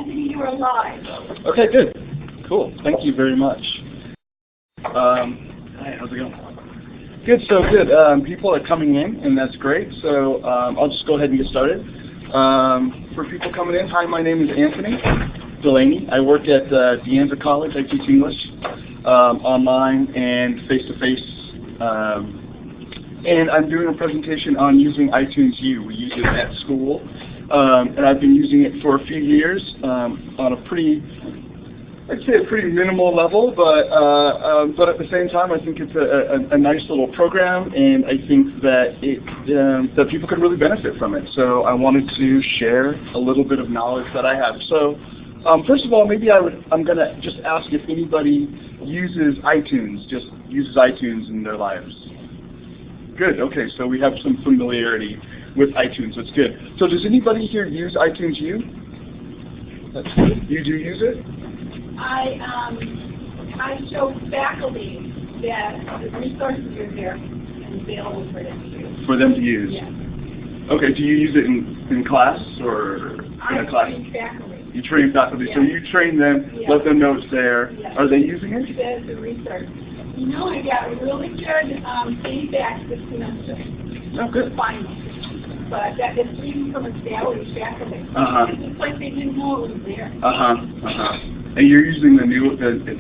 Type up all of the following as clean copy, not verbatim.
Anthony, you are live. Okay, good. Cool. Thank you very much. Hi, how's it going? Good, so good. People are coming in, and that's great. So I'll just go ahead and get started. For people coming in, hi, my name is Anthony Delaney. I work at De Anza College. I teach English online and face-to-face. And I'm doing a presentation on using iTunesU. We use it at school. And I've been using it for a few years on a pretty, I'd say a pretty minimal level, but at the same time, I think it's a nice little program, and I think that that people could really benefit from it. So I wanted to share a little bit of knowledge that I have. So first of all, maybe I'm going to just ask if anybody uses iTunes in their lives. Good. Okay, so we have some familiarity with iTunes. That's good. So does anybody here use iTunesU? That's good. You do use it? I show faculty that the resources are there and available for them to use. For them to use? Yes. Okay, do you use it in class or in a class? I train faculty. You train faculty, Yes. so you train them, Yes. let them know it's there. Yes. Are they using it? That's the research. You know, I got really good feedback this semester. Oh, good. Finally. But that is even from a salary faculty. It's like they didn't know it was there. And you're using the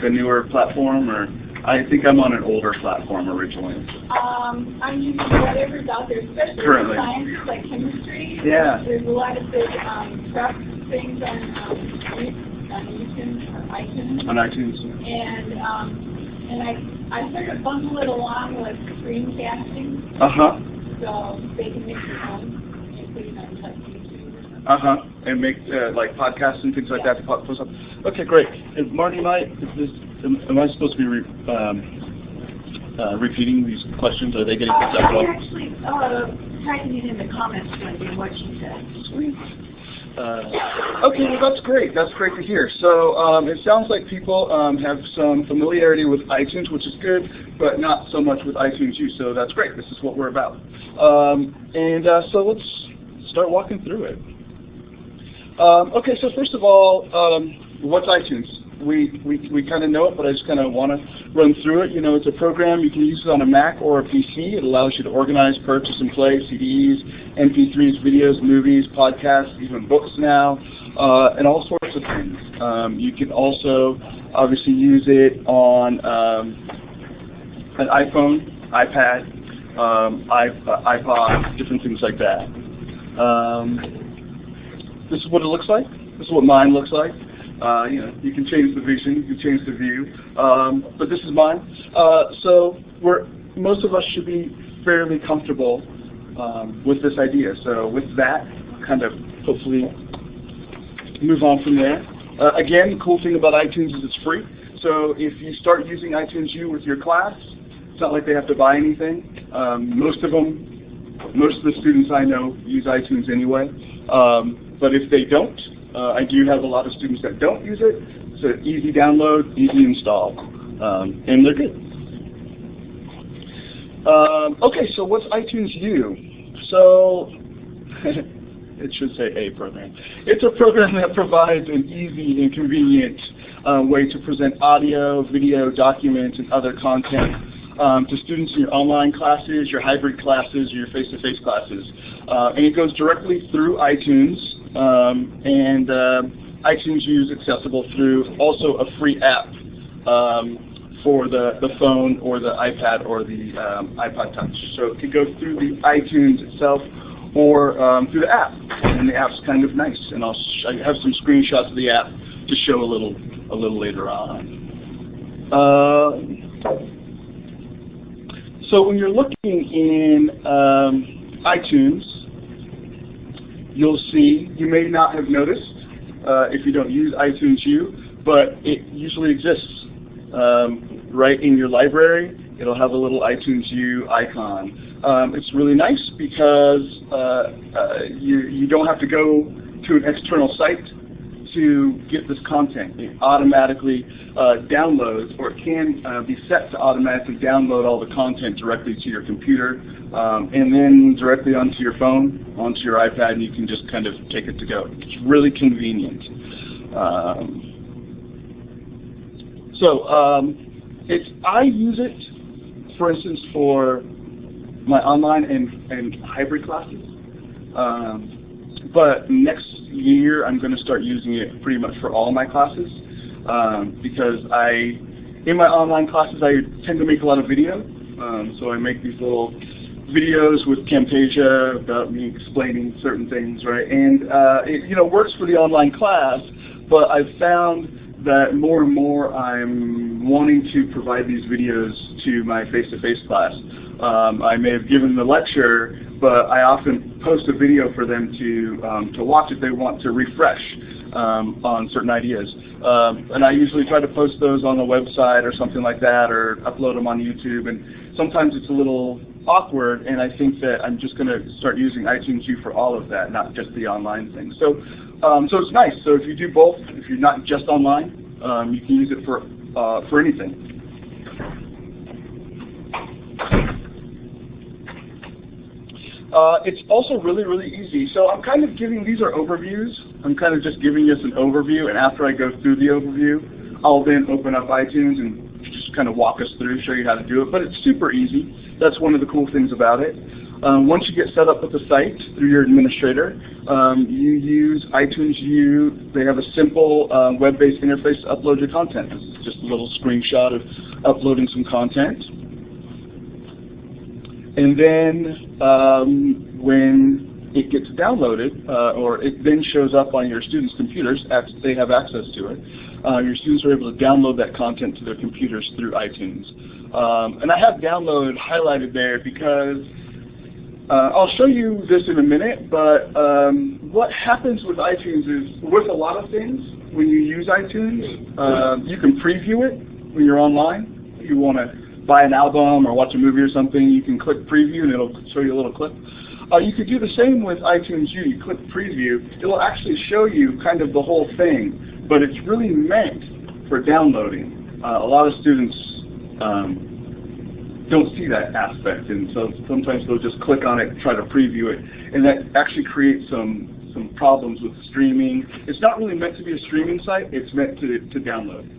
newer platform, or I think I'm on an older platform originally. I'm using whatever's out there, especially Currently. in sciences like chemistry. Yeah. There's a lot of good prep things on iTunes. On iTunes. And I sort of bundle it along with screencasting. So they can make their own and put it on like YouTube. And make like podcasts and things like that to post up. Okay, great. And Marty, am I supposed to be repeating these questions? Are they getting picked up? I'm actually typing it in the comments when what she said. Sweet. Okay, well that's great. That's great to hear. So it sounds like people have some familiarity with iTunes, which is good, but not so much with iTunesU. So that's great. This is what we're about. So let's start walking through it. Okay, so first of all, what's iTunes? We kind of know it, but I just kind of want to run through it. You know, it's a program. You can use it on a Mac or a PC. It allows you to organize, purchase, and play CDs, MP3s, videos, movies, podcasts, even books now, and all sorts of things. You can also obviously use it on an iPhone, iPad, iPod, different things like that. This is what it looks like. This is what mine looks like. You know, you can change the vision, you can change the view, but this is mine. So most of us should be fairly comfortable with this idea. So with that, kind of hopefully move on from there. Again, the cool thing about iTunes is it's free. So if you start using iTunesU with your class, it's not like they have to buy anything. Most of the students I know use iTunes anyway. But if they don't, I do have a lot of students that don't use it. So easy download, easy install, and they're good. Okay, so what's iTunesU? So it should say a program. It's a program that provides an easy and convenient way to present audio, video, documents, and other content to students in your online classes, your hybrid classes, or your face-to-face classes. And it goes directly through iTunes, and iTunesU is accessible through also a free app for the phone or the iPad or the iPod Touch. So it can go through the iTunes itself or through the app, and the app's kind of nice. And I have some screenshots of the app to show a little later on. So when you're looking in iTunes, you'll see, you may not have noticed if you don't use iTunesU, but it usually exists right in your library. It'll have a little iTunesU icon. It's really nice because you don't have to go to an external site to get this content. It automatically downloads, or it can be set to automatically download all the content directly to your computer and then directly onto your phone, onto your iPad, and you can just kind of take it to go. It's really convenient. I use it, for instance, for my online and hybrid classes. But next year, I'm going to start using it pretty much for all my classes because in my online classes, I tend to make a lot of video. So I make these little videos with Camtasia about me explaining certain things, right? And it works for the online class, but I've found that more and more I'm wanting to provide these videos to my face-to-face class. I may have given the lecture, but I often post a video for them to watch if they want to refresh on certain ideas. And I usually try to post those on the website or something like that, or upload them on YouTube. And sometimes it's a little awkward, and I think that I'm just going to start using iTunesU for all of that, not just the online thing. So it's nice. So if you do both, if you're not just online, you can use it for anything. It's also really, really easy. So I'm kind of giving, these are overviews. I'm kind of just giving us an overview, and after I go through the overview, I'll then open up iTunes and just kind of walk us through, show you how to do it. But it's super easy. That's one of the cool things about it. Once you get set up with the site through your administrator, you use iTunesU. They have a simple web-based interface to upload your content. This is just a little screenshot of uploading some content. And then when it gets downloaded, or it then shows up on your students' computers, they have access to it, your students are able to download that content to their computers through iTunes. And I have download highlighted there because I'll show you this in a minute, but what happens with iTunes is, with a lot of things, when you use iTunes, you can preview it when you're online. If you want to buy an album or watch a movie or something, you can click preview and it'll show you a little clip. You could do the same with iTunesU. You click preview, it'll actually show you kind of the whole thing, but it's really meant for downloading. A lot of students don't see that aspect, and so sometimes they'll just click on it and try to preview it, and that actually creates some problems with streaming. It's not really meant to be a streaming site, it's meant to download.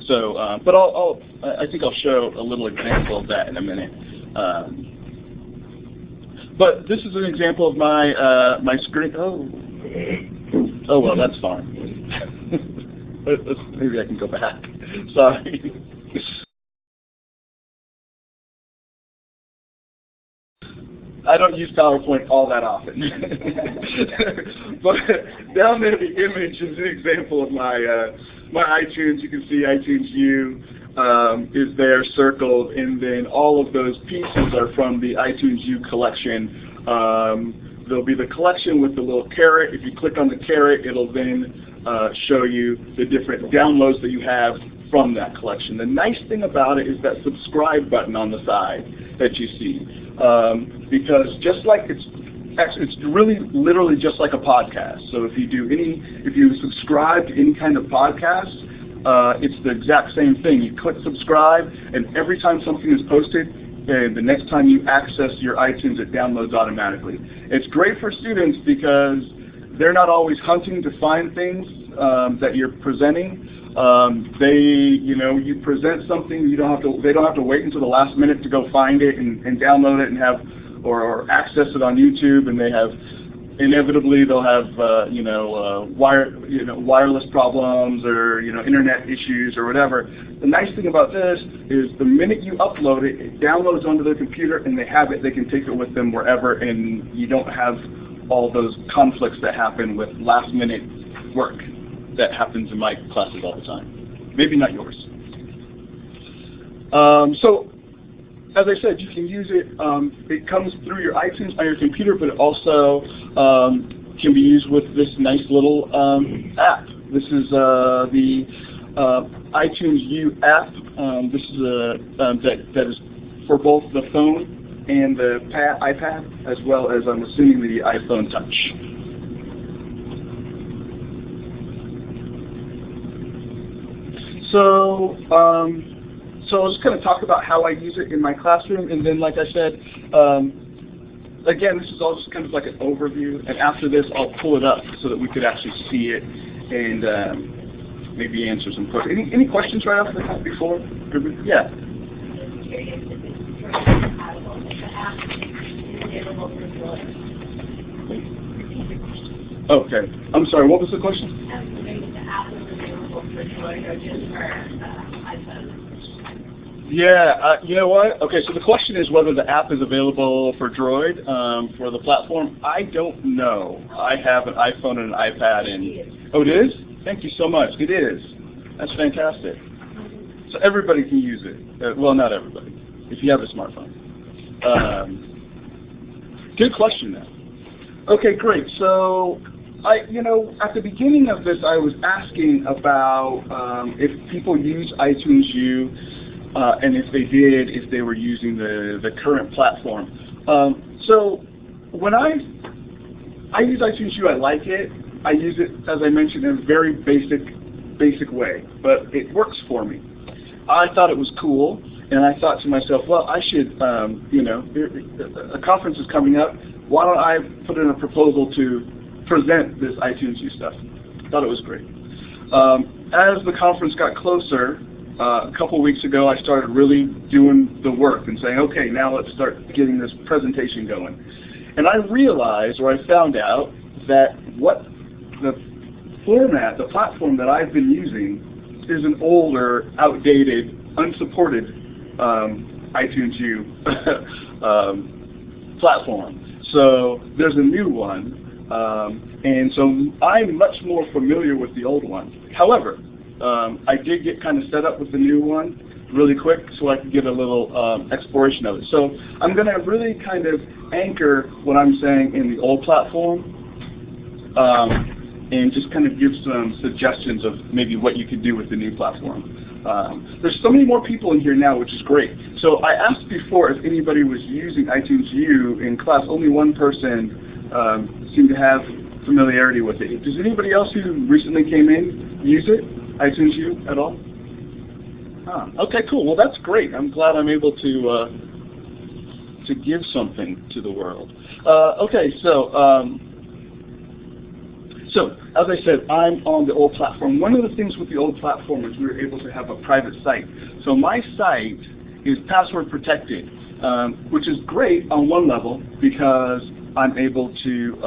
So, but I think I'll show a little example of that in a minute. But this is an example of my screen. Oh well, that's fine. Maybe I can go back. Sorry. I don't use PowerPoint all that often. But down there, the image is an example of my iTunes. You can see iTunesU is there circled, and then all of those pieces are from the iTunesU collection. There'll be the collection with the little caret. If you click on the caret, it'll then show you the different downloads that you have from that collection. The nice thing about it is that subscribe button on the side that you see. Because just like it's really literally just like a podcast. So if you subscribe to any kind of podcast, it's the exact same thing. You click subscribe, and every time something is posted, the next time you access your iTunes, it downloads automatically. It's great for students because they're not always hunting to find things that you're presenting. You present something, they don't have to wait until the last minute to go find it and download it and have or access it on YouTube, and inevitably they'll have wireless problems or internet issues or whatever. The nice thing about this is the minute you upload it, it downloads onto their computer and they have it. They can take it with them wherever, and you don't have all those conflicts that happen with last minute work that happens in my classes all the time. Maybe not yours. So, as I said, you can use it. It comes through your iTunes on your computer, but it also can be used with this nice little app. This is the iTunesU app. This is that is for both the phone and the iPad, as well as, I'm assuming, the iPhone Touch. So I'll just kind of talk about how I use it in my classroom, and then, like I said, again, this is all just kind of like an overview, and after this, I'll pull it up so that we could actually see it, and maybe answer some questions. Any questions right off the top before? Yeah. Okay. I'm sorry, what was the question? Yeah, you know what? Okay, so the question is whether the app is available for Droid, for the platform. I don't know. I have an iPhone and an iPad, and oh, it is? Thank you so much. It is. That's fantastic. So everybody can use it. Well, not everybody, if you have a smartphone. Good question, though. Okay, great. So, at the beginning of this, I was asking about if people use iTunesU. And if they did, if they were using the current platform. So when I use iTunesU, I like it. I use it, as I mentioned, in a very basic way, but it works for me. I thought it was cool, and I thought to myself, well, I should, a conference is coming up. Why don't I put in a proposal to present this iTunesU stuff? Thought it was great. As the conference got closer, a couple weeks ago, I started really doing the work and saying, okay, now let's start getting this presentation going. And I realized, or I found out, that what the format, the platform that I've been using is an older, outdated, unsupported iTunesU platform. So there's a new one, and so I'm much more familiar with the old one. However, I did get kind of set up with the new one really quick so I could get a little exploration of it. So I'm going to really kind of anchor what I'm saying in the old platform and just kind of give some suggestions of maybe what you could do with the new platform. There's so many more people in here now, which is great. So I asked before if anybody was using iTunesU in class. Only one person seemed to have familiarity with it. Does anybody else who recently came in use it? iTunesU at all? Okay, cool. Well, that's great. I'm glad I'm able to give something to the world. Okay, so as I said, I'm on the old platform. One of the things with the old platform is we were able to have a private site. So my site is password protected, which is great on one level because I'm able to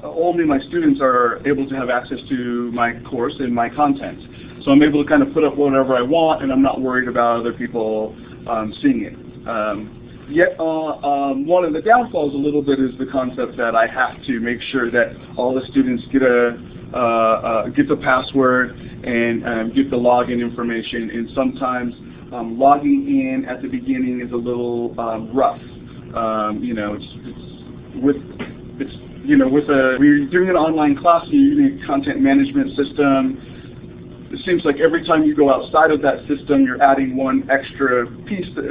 only my students are able to have access to my course and my content. So I'm able to kind of put up whatever I want, and I'm not worried about other people seeing it. Yet one of the downfalls a little bit is the concept that I have to make sure that all the students get the password and get the login information, and sometimes logging in at the beginning is a little rough. We're doing an online class, you're using a content management system. It seems like every time you go outside of that system, you're adding one extra piece of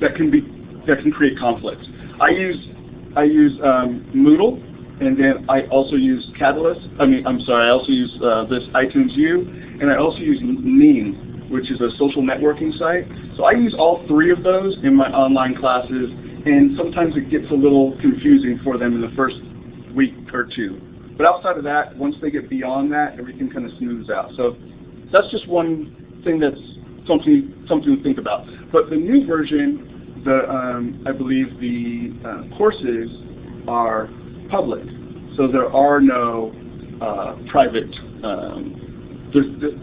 that can create conflict. I use Moodle, and then I also use Catalyst. I also use this iTunesU, and I also use Meme, which is a social networking site. So I use all three of those in my online classes. And sometimes it gets a little confusing for them in the first week or two. But outside of that, once they get beyond that, everything kind of smooths out. So that's just one thing that's something to think about. But the new version, I believe the courses are public. So there are no private,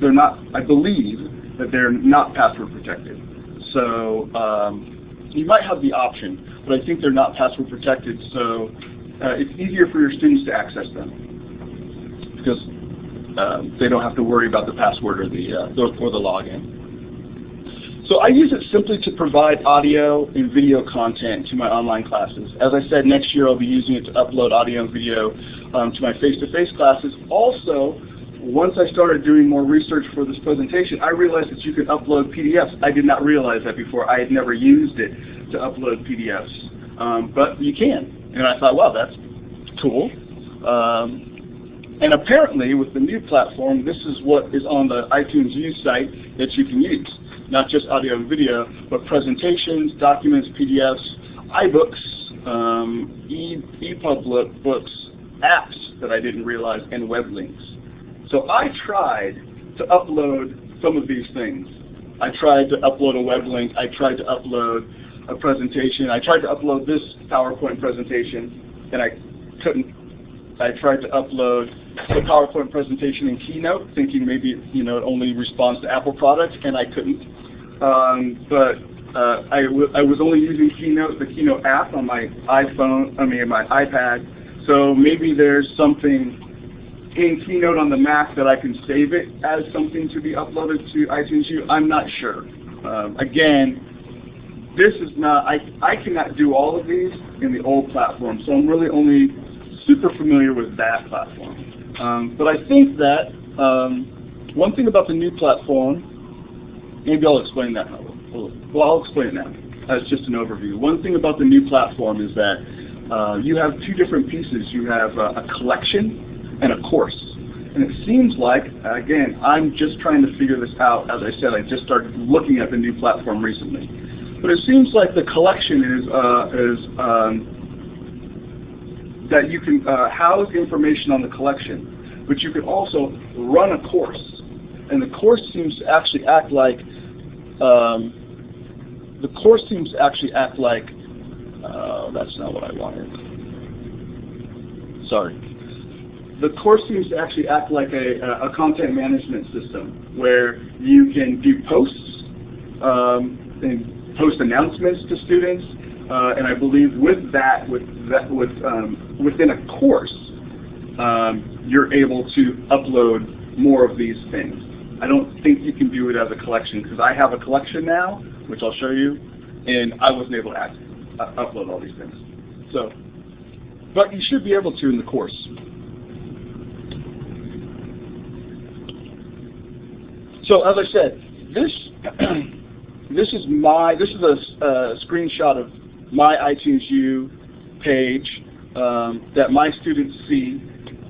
they're not, I believe that they're not password protected. So you might have the option, but I think they're not password protected, so it's easier for your students to access them because they don't have to worry about the password or the login. So I use it simply to provide audio and video content to my online classes. As I said, next year I'll be using it to upload audio and video to my face-to-face classes. Also, once I started doing more research for this presentation, I realized that you could upload PDFs. I did not realize that before. I had never used it to upload PDFs. But you can. And I thought, wow, that's cool. And apparently, with the new platform, this is what is on the iTunesU site that you can use. Not just audio and video, but presentations, documents, PDFs, iBooks, EPUB books, apps that I didn't realize and web links. So I tried to upload some of these things. I tried to upload a web link. I tried to upload a presentation. I tried to upload this PowerPoint presentation, and I couldn't. I tried to upload the PowerPoint presentation in Keynote, thinking maybe it only responds to Apple products, and I couldn't. I was only using Keynote, the Keynote app on my my iPad. So maybe there's something in Keynote on the Mac that I can save it as something to be uploaded to iTunesU. I'm not sure. Again, this is not. I cannot do all of these in the old platform, so I'm really only super familiar with that platform. But I think that one thing about the new platform, maybe I'll explain that. Well, I'll explain it now as just an overview. One thing about the new platform is that you have two different pieces. You have a collection and a course. And it seems like, again, I'm just trying to figure this out. As I said, I just started looking at the new platform recently. But it seems like the collection is that you can house information on the collection, but you can also run a course. And the course seems to actually act like that's not what I wanted. Sorry. The course seems to actually act like a content management system where you can do posts and post announcements to students, and I believe within a course, you're able to upload more of these things. I don't think you can do it as a collection because I have a collection now, which I'll show you, and I wasn't able to upload all these things. So, but you should be able to in the course. So as I said, this is a screenshot of my iTunesU page that my students see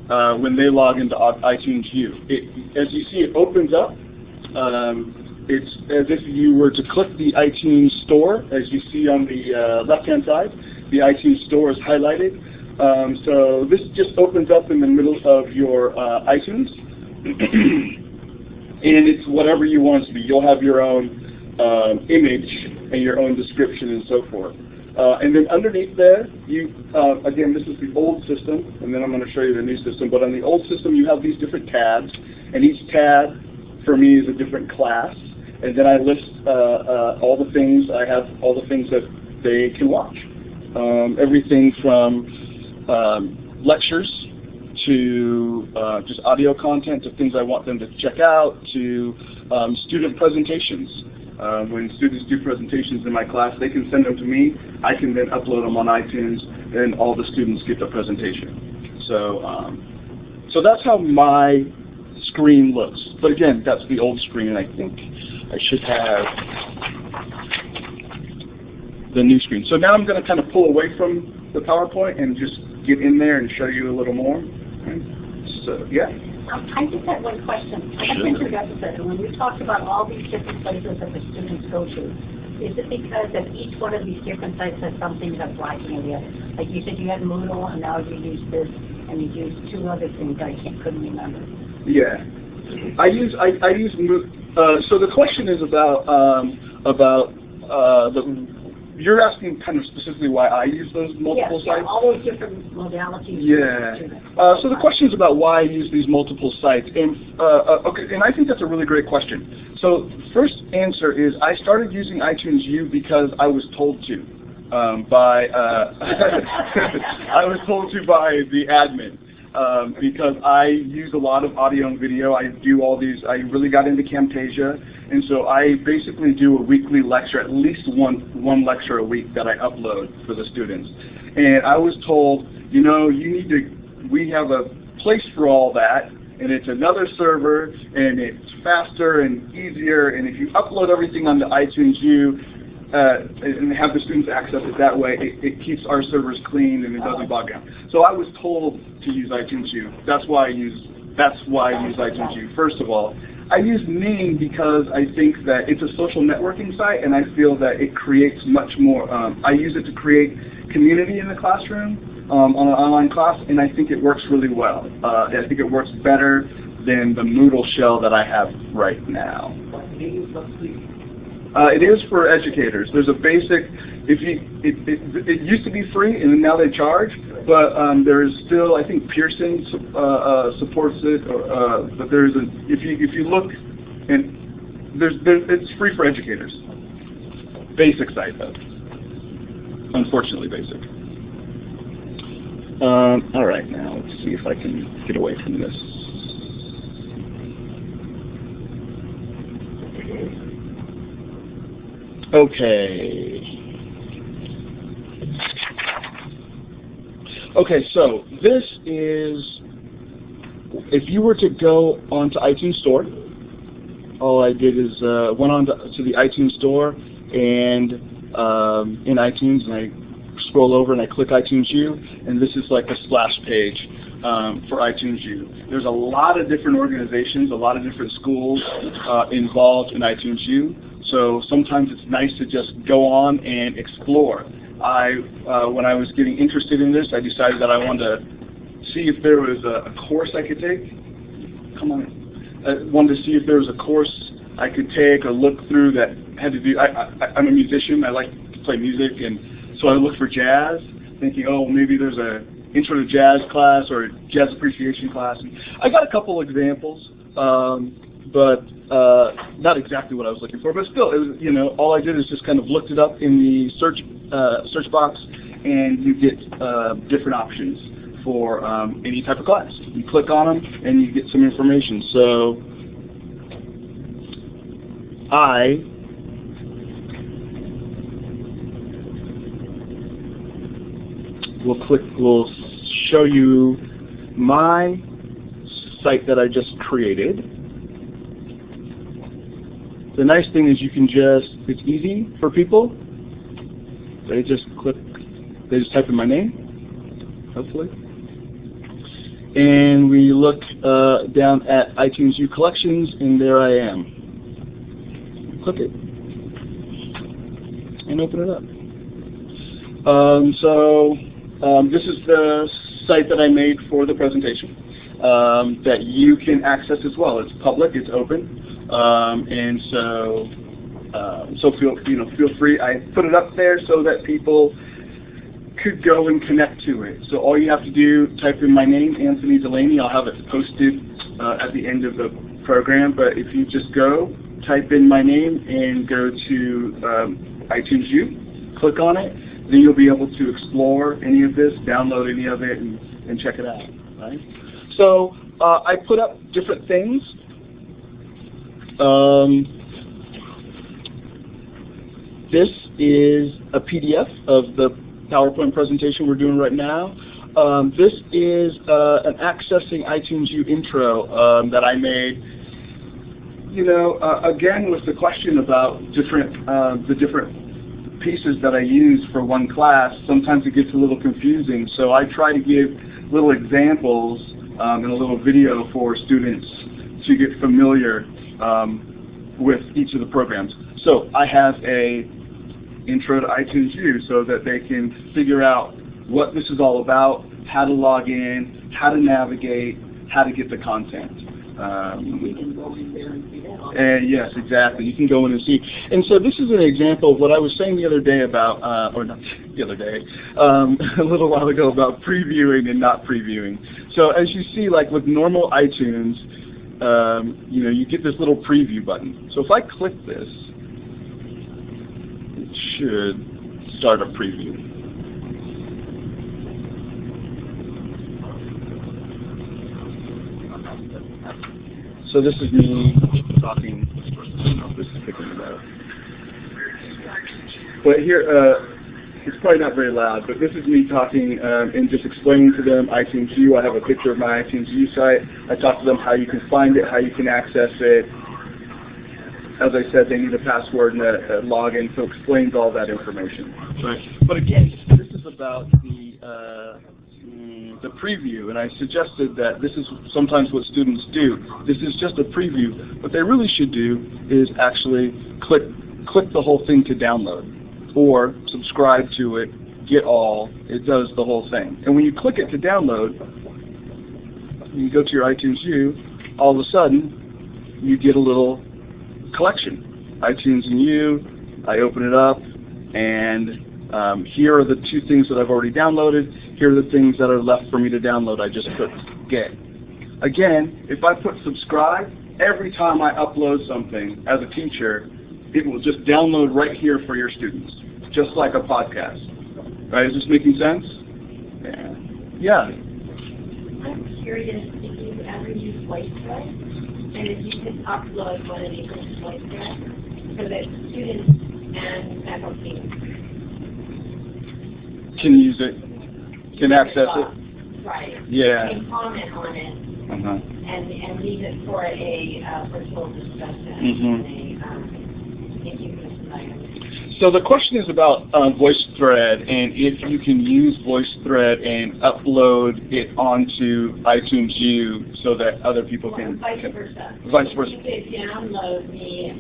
when they log into iTunesU. As you see, it opens up. It's as if you were to click the iTunes Store. As you see on the left-hand side, the iTunes Store is highlighted. So this just opens up in the middle of your iTunes. And it's whatever you want it to be. You'll have your own image and your own description and so forth. And then underneath there, again, this is the old system, and then I'm going to show you the new system. But on the old system, you have these different tabs, and each tab for me is a different class. And then I list all the things. I have all the things that they can watch. Everything from lectures to just audio content, to things I want them to check out, to student presentations. When students do presentations in my class, they can send them to me. I can then upload them on iTunes, and all the students get the presentation. So that's how my screen looks. But again, that's the old screen, and I think I should have the new screen. So now I'm going to kind of pull away from the PowerPoint and just get in there and show you a little more. So, yeah. I just had one question. I have introduced when you talked about all these different places that the students go to, is it because that each one of these different sites has something that's lacking in the other? Like you said, you had Moodle, and now you use this, and you use two other things I couldn't remember. Yeah, I use Moodle. So the question is about you're asking kind of specifically why I use those multiple sites? Yeah, all those different modalities. Yeah. So the question is about why I use these multiple sites. And okay, and I think that's a really great question. So first answer is I started using iTunesU because I was told to by I was told to by the admin. Because I use a lot of audio and video. I do all these. I really got into Camtasia, and so I basically do a weekly lecture, at least one lecture a week that I upload for the students. And I was told, you need to. We have a place for all that, and it's another server, and it's faster and easier. And if you upload everything onto iTunesU, and have the students access it that way, it keeps our servers clean and it doesn't bog down. So I was told to use iTunesU. That's why I use iTunesU. First of all, I use Ning because I think that it's a social networking site, and I feel that it creates much more. I use it to create community in the classroom. on an online class, and I think it works really well. I think it works better than the Moodle shell that I have right now. It is for educators. There's a basic. It used to be free, and now they charge. But there is still, I think Pearson supports it. But there's a. If you look, and it's free for educators. Basic site though. Unfortunately, basic. All right, now let's see if I can get away from this. Okay. Okay, so this is, if you were to go onto iTunes Store, all I did is went on to the iTunes Store, and in iTunes, and I scroll over and I click iTunesU, and this is like a splash page for iTunesU. There's a lot of different organizations, a lot of different schools involved in iTunesU. So sometimes it's nice to just go on and explore. When I was getting interested in this, I decided that I wanted to see if there was a course I could take. Come on. I wanted to see if there was a course I could take or look through that had to do. I'm a musician. I like to play music, and so I looked for jazz, thinking, oh, maybe there's a intro to jazz class or a jazz appreciation class. And I got a couple examples. But not exactly what I was looking for. But still, it was, all I did is just kind of looked it up in the search box, and you get different options for any type of class. You click on them, and you get some information. So I will show you my site that I just created. The nice thing is you can it's easy for people. They just type in my name, hopefully. And we look down at iTunesU collections, and there I am. Click it, and open it up. This is the site that I made for the presentation that you can access as well. It's public, it's open. And so feel free. I put it up there so that people could go and connect to it. So all you have to do, type in my name, Anthony Delaney. I'll have it posted at the end of the program. But if you just go, type in my name, and go to iTunesU, click on it, then you'll be able to explore any of this, download any of it, and check it out. Right? So I put up different things. This is a PDF of the PowerPoint presentation we're doing right now. This is an Accessing iTunesU intro that I made. Again, with the question about the different pieces that I use for one class, sometimes it gets a little confusing. So I try to give little examples and a little video for students to get familiar with each of the programs. So I have a intro to iTunesU so that they can figure out what this is all about, how to log in, how to navigate, how to get the content. We can go in there and see that. Yes, exactly. You can go in and see. And so this is an example of what I was saying the other day about, or not the other day, a little while ago about previewing and not previewing. So as you see, like with normal iTunes, you get this little preview button. So if I click this, it should start a preview. So this is me talking. I don't know if this is picking it up. But here, it's probably not very loud, but this is me talking and just explaining to them iTunesU. I have a picture of my iTunesU site. I talk to them how you can find it, how you can access it. As I said, they need a password and a login, so it explains all that information. Right. But again, this is about the preview, and I suggested that this is sometimes what students do. This is just a preview. What they really should do is actually click the whole thing to download, or subscribe to it get all, it does the whole thing. And when you click it to download, you go to your iTunesU, all of a sudden, you get a little collection. iTunesU, I open it up, and here are the 2 things that I've already downloaded. Here are the things that are left for me to download. I just click get. Again, if I put subscribe, every time I upload something as a teacher, it will just download right here for your students, just like a podcast. Right? Is this making sense? Yeah. I'm curious if you ever use Voicethread, and if you could upload one of these into Voicethread so that students and faculty can use it, can access it. Right. Yeah. Can comment on it. And leave it for a virtual discussion. So the question is about Voicethread, and if you can use Voicethread and upload it onto iTunesU so that other people can. Vice versa. Vice versa. You could download the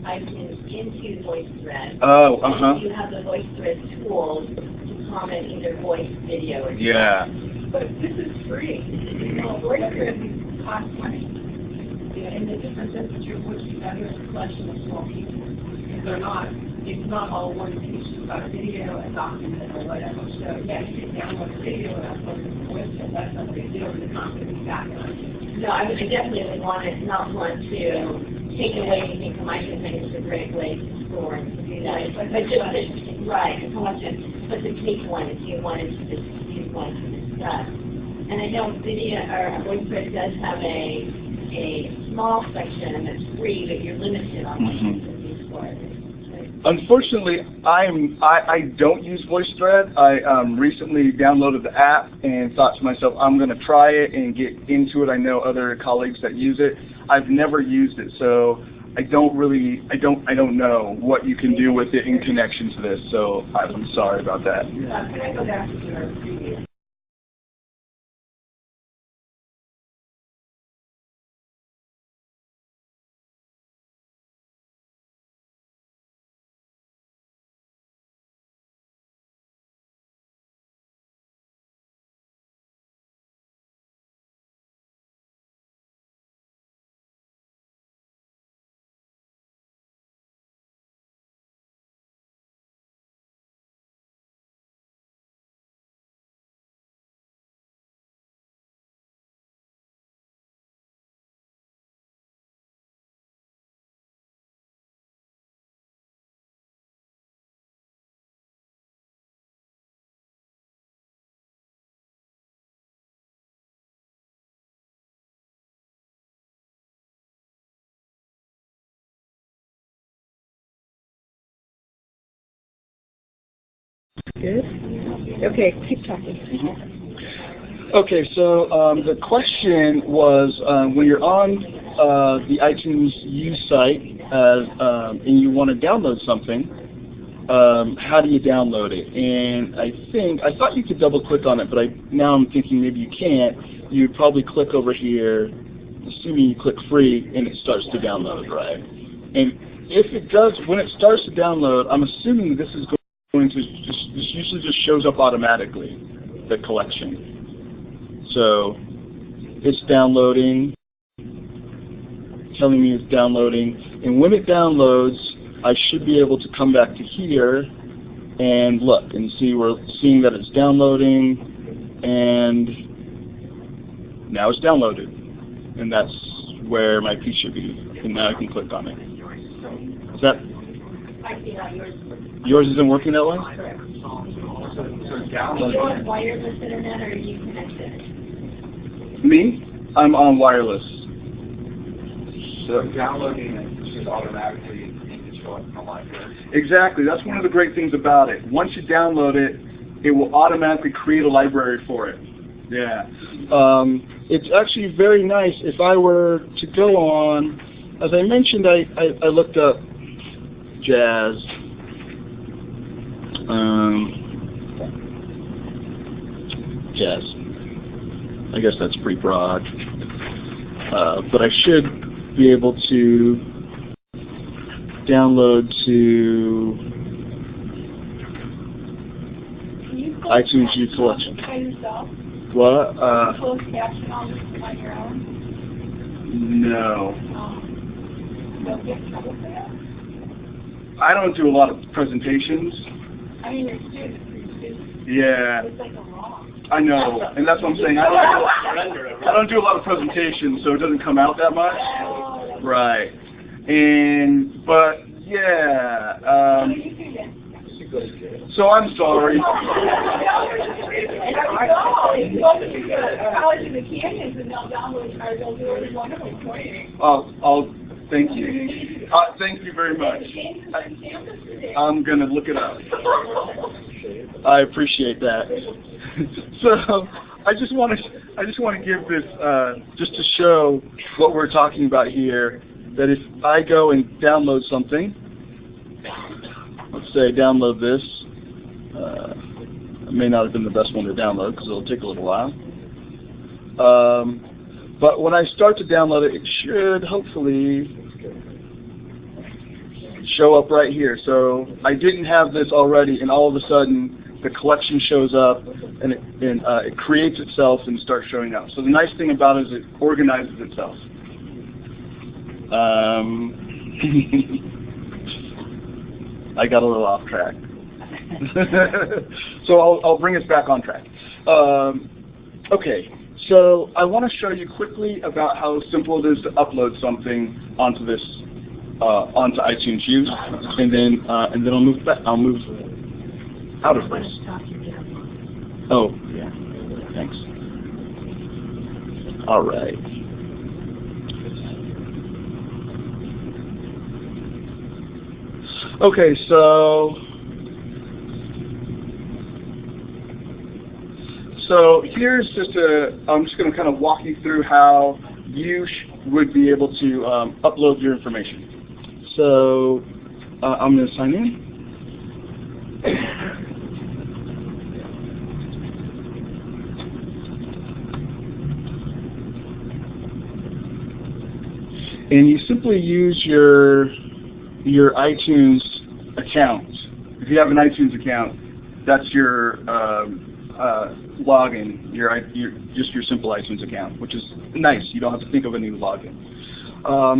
iTunes into Voicethread. Oh, And you have the Voicethread tools to comment either voice, video, or But this is free. Voicethread costs money. And the difference is that you're putting together a collection of small pieces. They're not, it's not all one piece. You've got a video, a document, or whatever. So yeah, you can download a video and upload it to Voicethread. That's not a big deal. It's not going to be back on. No, I would definitely not want to take away anything from iTunes. I think it's a great way to store and to do that. But just to collection. But to take one if you wanted to just use one to discuss. And I know video or Voicethread does have a small section that's free, but you're limited on what you can use for it. Unfortunately, I don't use Voicethread. I recently downloaded the app and thought to myself, I'm going to try it and get into it. I know other colleagues that use it. I've never used it, so I don't know what you can do with it in connection to this. So I'm sorry about that. Can I go back to your previous? Good. Okay, keep talking. Okay, so the question was when you're on the iTunesU site and you want to download something, how do you download it? And I thought you could double click on it, but now I'm thinking maybe you can't. You'd probably click over here, assuming you click free, and it starts to download, right? And if it does, when it starts to download, I'm assuming this is going to this usually just shows up automatically, the collection. So it's downloading, telling me it's downloading, and when it downloads, I should be able to come back to here and look and see, we're seeing that it's downloading, and now it's downloaded, and that's where my piece should be, and now I can click on it. Is that? Yours isn't working that way? Correct. Are you on wireless internet or are you connected? Me? I'm on wireless. So downloading it should automatically show up in the library. Exactly. That's one of the great things about it. Once you download it, it will automatically create a library for it. Yeah. It's actually very nice. If I were to go on, as I mentioned, I looked up jazz. Jazz. I guess that's pretty broad. But I should be able to download to iTunesU collection. By yourself? What? Closed caption all this on your own? No. Don't get in trouble for that? I don't do a lot of presentations. I mean, you're students, Yeah, it's like a law. I know, and that's what I'm saying. I don't do a lot of presentations, so it doesn't come out that much. Right. But yeah. So I'm sorry. College in the Canyons, and they'll download, or they'll do a wonderful training. I'll thank you. Thank you very much. I'm gonna look it up. I appreciate that. So I just want to give this just to show what we're talking about here. That if I go and download something, let's say download this. It may not have been the best one to download because it'll take a little while. But when I start to download it, it should hopefully show up right here. So I didn't have this already, and all of a sudden the collection shows up, and it creates itself and starts showing up. So the nice thing about it is it organizes itself. I got a little off track. So I'll bring us back on track. Okay, so I want to show you quickly about how simple it is to upload something onto this onto iTunesU, and then I'll move back. I'll move out of this. Oh, yeah. Thanks. All right. Okay, so here's I'm just going to kind of walk you through how you would be able to upload your information. So I'm going to sign in. And you simply use your iTunes account. If you have an iTunes account, that's your login, just your simple iTunes account, which is nice. You don't have to think of a new login.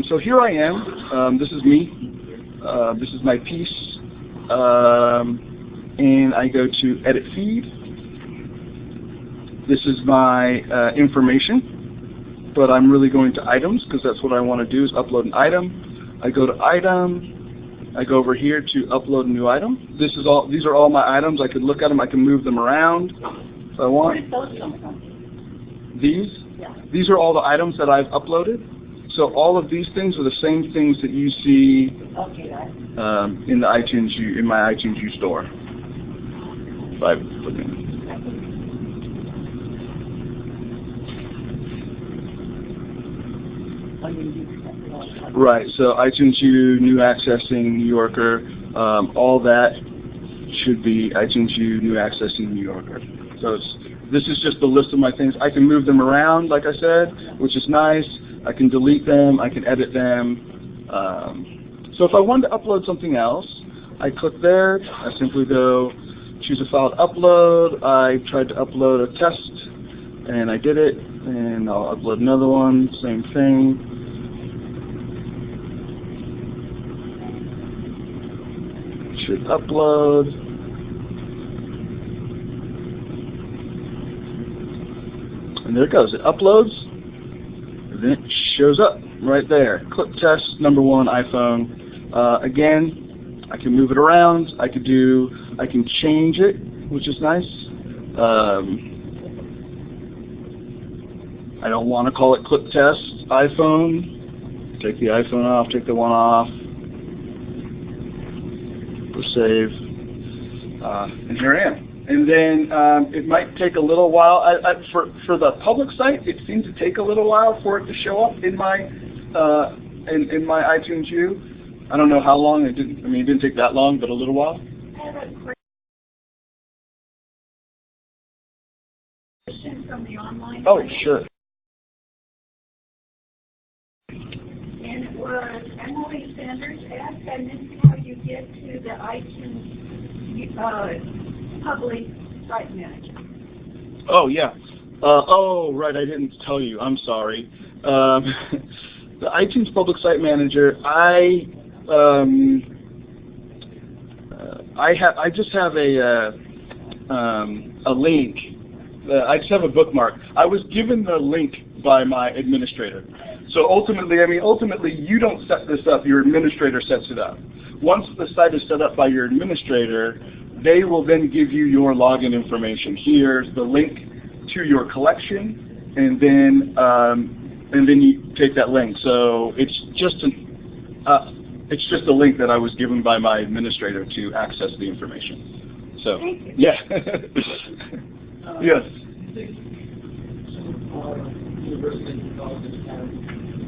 So here I am. This is me. This is my piece. And I go to Edit Feed. This is my information. But I'm really going to items because that's what I want to do is upload an item. I go to item. I go over here to upload a new item. These are all my items. I could look at them. I can move them around if I want. Where did those come from? These? Yeah. These are all the items that I've uploaded. So all of these things are the same things that you see in the iTunesU, in my iTunesU store. If I put in. Right, so iTunesU, New Accessing, New Yorker, all that should be iTunesU, New Accessing, New Yorker. So this is just the list of my things. I can move them around, like I said, which is nice. I can delete them. I can edit them. So if I wanted to upload something else, I click there. I simply go choose a file to upload. I tried to upload a test, and I did it. And I'll upload another one, same thing. Should upload. And there it goes. It uploads. And then it shows up right there. Clip test, #1 iPhone. Again, I can move it around. I can change it, which is nice. I don't want to call it clip test iPhone. Take the iPhone off, take the one off. Save, and here I am. And then it might take a little while. For the public site, it seems to take a little while for it to show up in my in my iTunesU. I don't know how long. It didn't take that long, but a little while. I have a question from the online. Oh, sure. And it was Emily Sanders asked, I missed how you get to the iTunes public site manager? Oh, yeah. Oh, right, I didn't tell you. I'm sorry. The iTunes Public Site Manager, I just have a link. I just have a bookmark. I was given the link by my administrator. So ultimately, you don't set this up. Your administrator sets it up. Once the site is set up by your administrator, they will then give you your login information. Here's the link to your collection, and then you take that link. So it's just a link that I was given by my administrator to access the information. So yeah. Yes. University and colleges have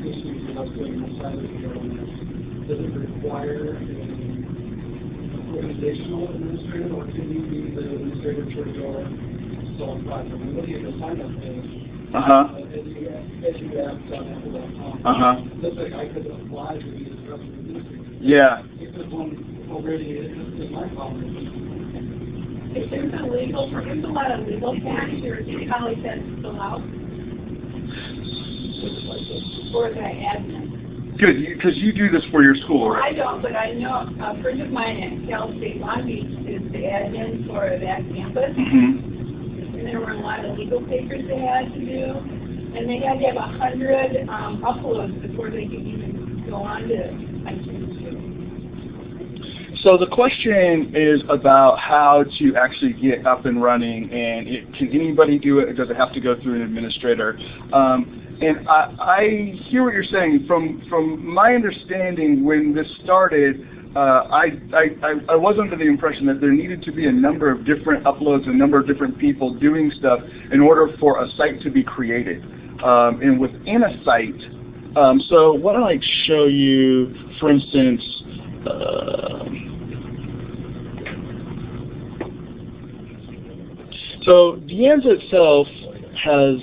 issues with upgrading the site of the building. Does it require an organizational administrator, or can you be the administrator for your sole project? I'm looking at the sign-up page. Uh-huh. Looks like I could apply to be the instructor administrator. Yeah. If there's one already, it's my problem. If there's a lot of legal facts your college has to fill out for the admin. Good, because you do this for your school, right? I don't, but I know a friend of mine at Cal State Long Beach is the admin for that campus. And there were a lot of legal papers they had to do. And they had to have 100 uploads before they could even go on to iTunesU. So the question is about how to actually get up and running, and can anybody do it, or does it have to go through an administrator? And I hear what you're saying. From my understanding, when this started, I was under the impression that there needed to be a number of different uploads, a number of different people doing stuff in order for a site to be created. And within a site, so why don't I show you, for instance, so De Anza itself has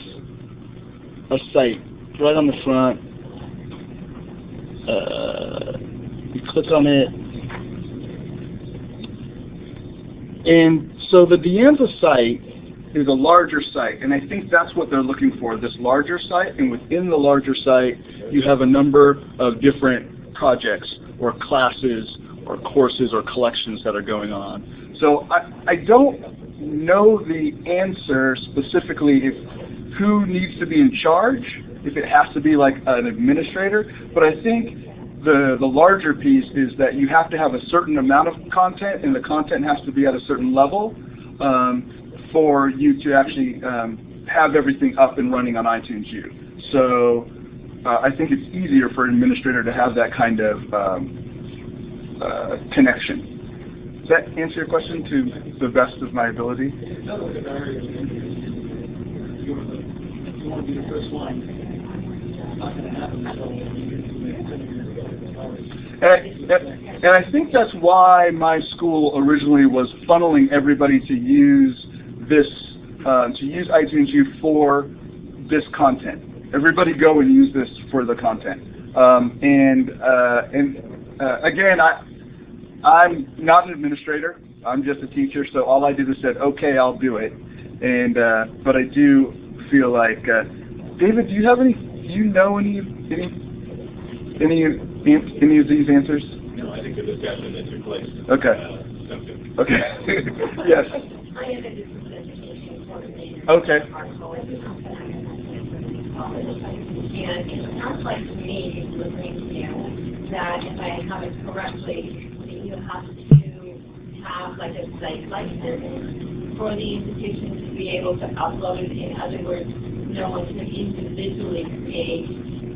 a site right on the front. You click on it, and so the De Anza site is a larger site, and I think that's what they're looking for, this larger site. And within the larger site, you have a number of different projects or classes or courses or collections that are going on. So I don't know the answer specifically if who needs to be in charge, if it has to be like an administrator, but I think the larger piece is that you have to have a certain amount of content, and the content has to be at a certain level for you to actually have everything up and running on iTunesU. So I think it's easier for an administrator to have that kind of connection. Does that answer your question to the best of my ability? It sounds like an area of interest. You want to be the first one. It's not going to happen until and I think that's why my school originally was funneling everybody to use this, to use iTunesU for this content. Everybody go and use this for the content. Again, I'm not an administrator. I'm just a teacher, so all I did was said, okay, I'll do it. And but I do feel like, David, do you have any? Do you know any of these answers? No, I think the discussion that took place. Okay. Okay. Yes. Okay. And it sounds like to me, listening to you, that if I have it correctly, you have to have like a site license for the institution to be able to upload it. In other words, no one can individually create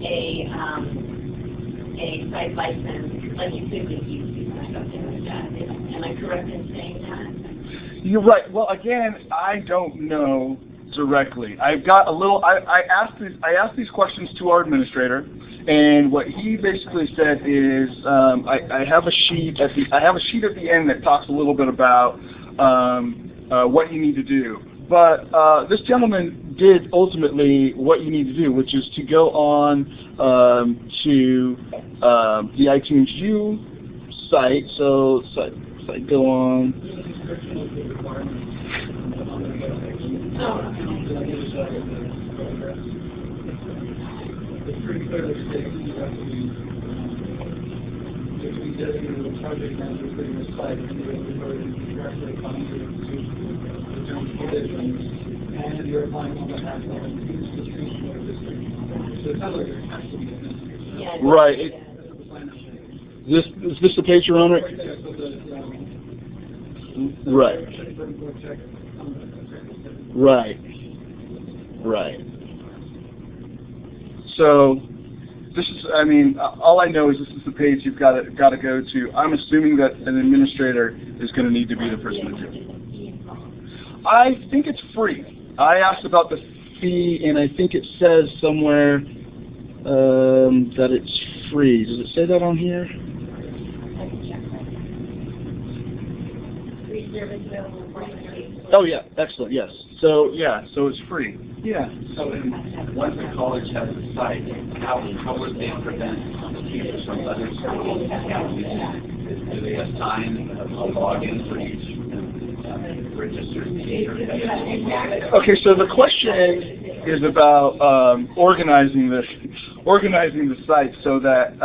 a site license like you could with YouTube or something like that. Am I correct in saying that? You're right. Well, again, I don't know directly. I've got a little. I asked these questions to our administrator, and what he basically said is, I have a sheet at the end that talks a little bit about what you need to do. But this gentleman did ultimately what you need to do, which is to go on to the iTunesU site. So go on. It's pretty clearly stated you have to be designated a project manager for your site and you're directly contributing to the terms and conditions, and you're applying on behalf of the institution or district. So it sounds like there has to be an institution. Right. Is this the page you're on, right? Right. Right. Right. So this is, I mean, all I know is this is the page you've got to go to. I'm assuming that an administrator is going to need to be the person to do it. I think it's free. I asked about the fee, and I think it says somewhere that it's free. Does it say that on here? Oh yeah, excellent. Yes. So yeah, so it's free. Yeah. So once the college has a site, how would they prevent teachers from other schools? Do they assign a login for each registered teacher? Okay, so the question is about organizing the site so that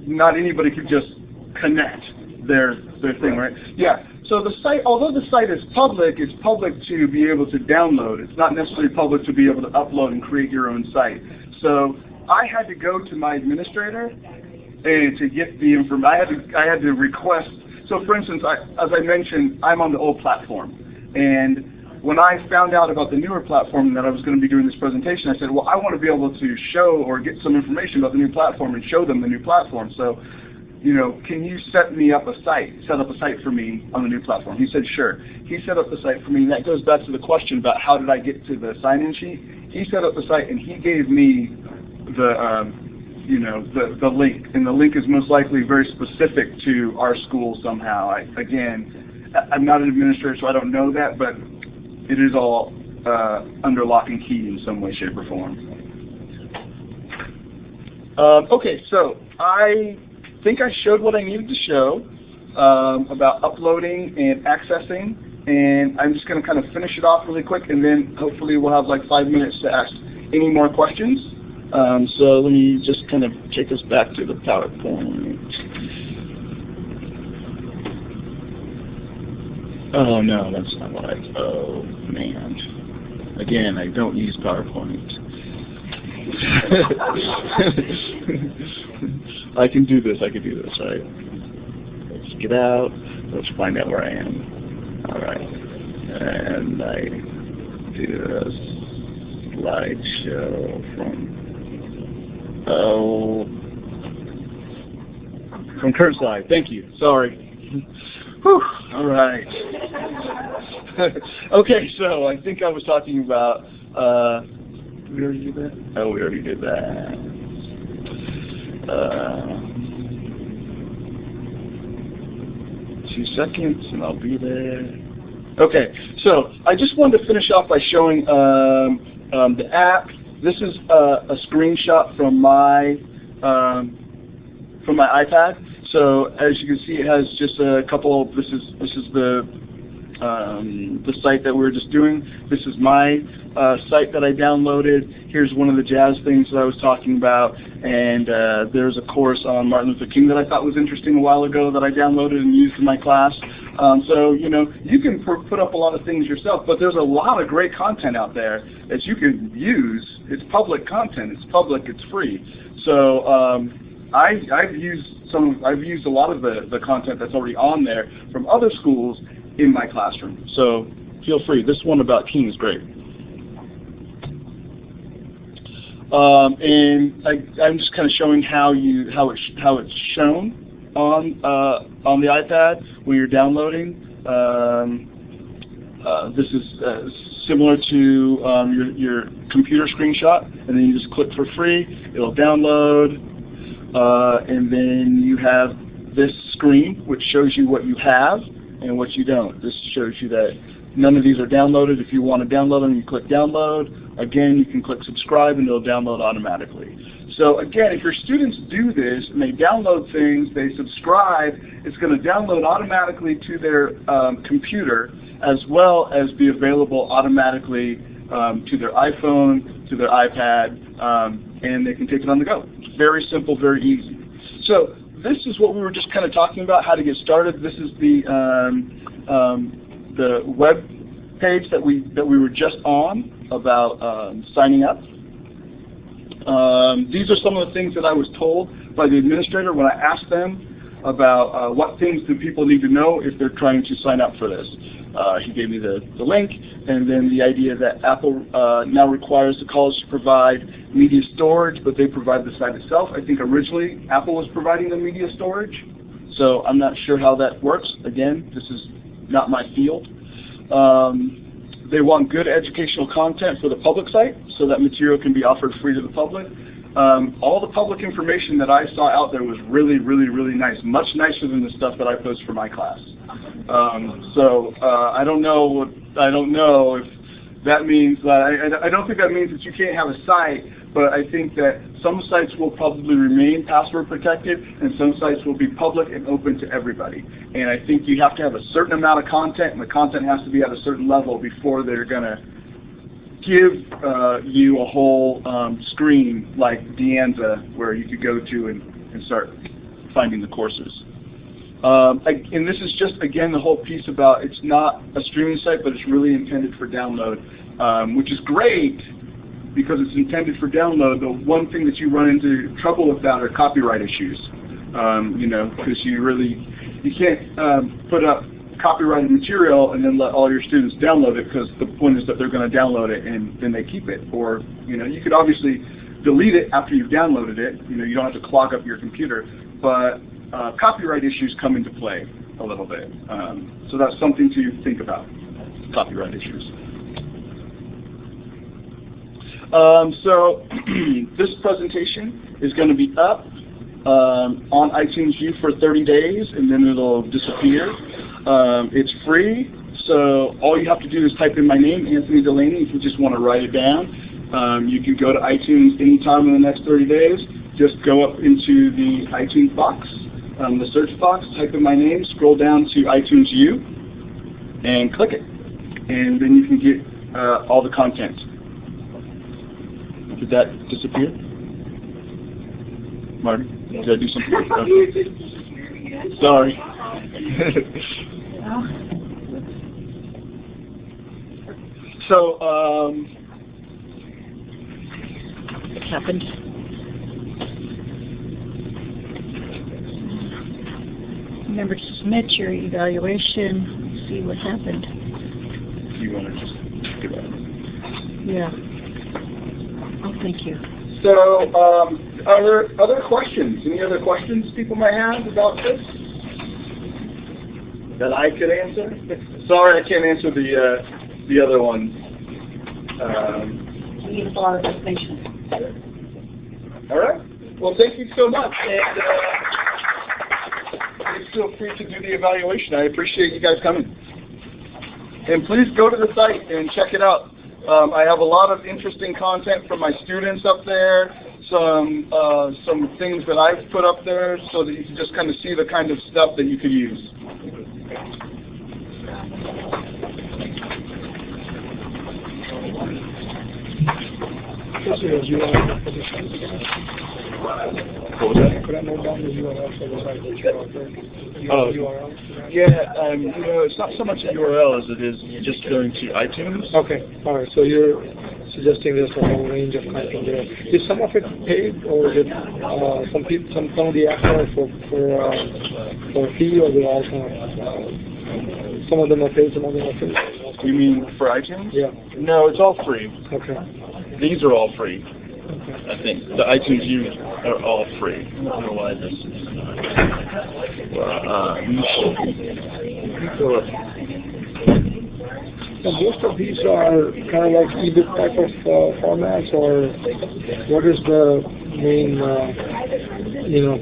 not anybody could just connect their thing, right? Yeah. So the site, although the site is public, it's public to be able to download. It's not necessarily public to be able to upload and create your own site. So I had to go to my administrator and to get the information. I had to request. So for instance, as I mentioned, I'm on the old platform, and when I found out about the newer platform that I was going to be doing this presentation, I said, well, I want to be able to show or get some information about the new platform and show them the new platform. So, you know, can you set up a site for me on the new platform? He said, sure. He set up the site for me, and that goes back to the question about how did I get to the sign-in sheet. He set up the site, and he gave me the link, and the link is most likely very specific to our school somehow. I'm not an administrator, so I don't know that, but it is all under lock and key in some way, shape, or form. Okay, so I think I showed what I needed to show about uploading and accessing, and I'm just going to kind of finish it off really quick, and then hopefully we'll have like 5 minutes to ask any more questions. So let me just kind of take us back to the PowerPoint. Oh no, that's not what oh man. Again, I don't use PowerPoint. I can do this, right? Let's get out. Let's find out where I am. Alright. And I do a slideshow from current slide. Thank you. Sorry. Whew. All right. Okay, so I think I was talking about, we already did that? Oh, we already did that. 2 seconds and I'll be there. Okay, so I just wanted to finish off by showing the app. This is a screenshot from my iPad. So as you can see, it has just a couple. This is the site that we were just doing. This is my site that I downloaded. Here's one of the jazz things that I was talking about, and there's a course on Martin Luther King that I thought was interesting a while ago that I downloaded and used in my class. So you know, you can put up a lot of things yourself, but there's a lot of great content out there that you can use. It's public content. It's public. It's free. So I've used a lot of the content that's already on there from other schools in my classroom. So feel free. This one about King is great. And I'm just kind of showing how it's shown on the iPad when you're downloading. This is similar to your computer screenshot, and then you just click for free. It'll download, and then you have this screen which shows you what you have and what you don't. This shows you that None of these are downloaded. If you want to download them, you click download. Again, you can click subscribe and it'll download automatically. So again, if your students do this and they download things, they subscribe, it's going to download automatically to their computer, as well as be available automatically to their iPhone, to their iPad, and they can take it on the go. It's very simple, very easy. So this is what we were just kind of talking about, how to get started. This is the web page that we were just on about signing up. These are some of the things that I was told by the administrator when I asked them about what things do people need to know if they're trying to sign up for this. He gave me the link, and then the idea that Apple now requires the college to provide media storage, but they provide the site itself. I think originally Apple was providing the media storage, so I'm not sure how that works. Again, this is not my field. They want good educational content for the public site, so that material can be offered free to the public. All the public information that I saw out there was really, really, really nice, much nicer than the stuff that I post for my class. I don't know if that means that I don't think that means that you can't have a site, but I think that some sites will probably remain password protected, and some sites will be public and open to everybody. And I think you have to have a certain amount of content, and the content has to be at a certain level before they're going to give you a whole screen like Deanza, where you could go to and start finding the courses. And this is just, again, the whole piece about it's not a streaming site, but it's really intended for download, which is great because it's intended for download. The one thing that you run into trouble with that are copyright issues, because you can't put up copyrighted material and then let all your students download it, because the point is that they're going to download it and then they keep it. Or you could obviously delete it after you've downloaded it. You don't have to clog up your computer, but copyright issues come into play a little bit. So that's something to think about, copyright issues. So this presentation is going to be up on iTunesU for 30 days, and then it'll disappear. It's free, so all you have to do is type in my name, Anthony Delaney, if you just want to write it down. You can go to iTunes anytime in the next 30 days. Just go up into the iTunes box, the search box, type in my name, scroll down to iTunesU, and click it. And then you can get all the content. Did that disappear? Marty, did I do something? Okay. Sorry. So, What happened? Remember to submit your evaluation, see what happened. You want to just give it? Yeah. Oh, thank you. So, are there other questions? Any other questions people might have about this that I could answer? Sorry, I can't answer the other one. We need a lot of information. All right. Well, thank you so much. And please feel free to do the evaluation. I appreciate you guys coming. And please go to the site and check it out. I have a lot of interesting content from my students up there, some things that I've put up there so that you can just kind of see the kind of stuff that you could use. What was that? Could I note down the URL for the site that you offer? URL? Yeah, it's not so much a URL as it is just going to iTunes. Okay, all right. So you're suggesting there's a whole range of content there. Is some of it paid, or is it some of the apps are for a fee, or they all kind of some of them are paid, some of them are free? You mean for iTunes? Yeah. No, it's all free. Okay. These are all free. Okay. I think the iTunes are all free. I don't know why this is not. So most of these are kind of like ebook type of formats, or what is the main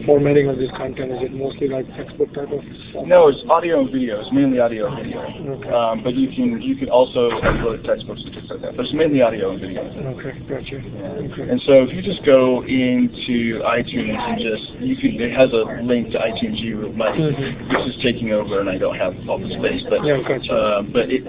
formatting of this content? Is it mostly like textbook type of format? No, it's audio and video. It's mainly audio and video. Okay. But you can also upload textbooks and things like that. But it's mainly audio and video. Okay, gotcha. Okay. And so if you just go into iTunes and it has a link to iTunesU, which is taking over, and I don't have all the space. But Yeah, gotcha. but it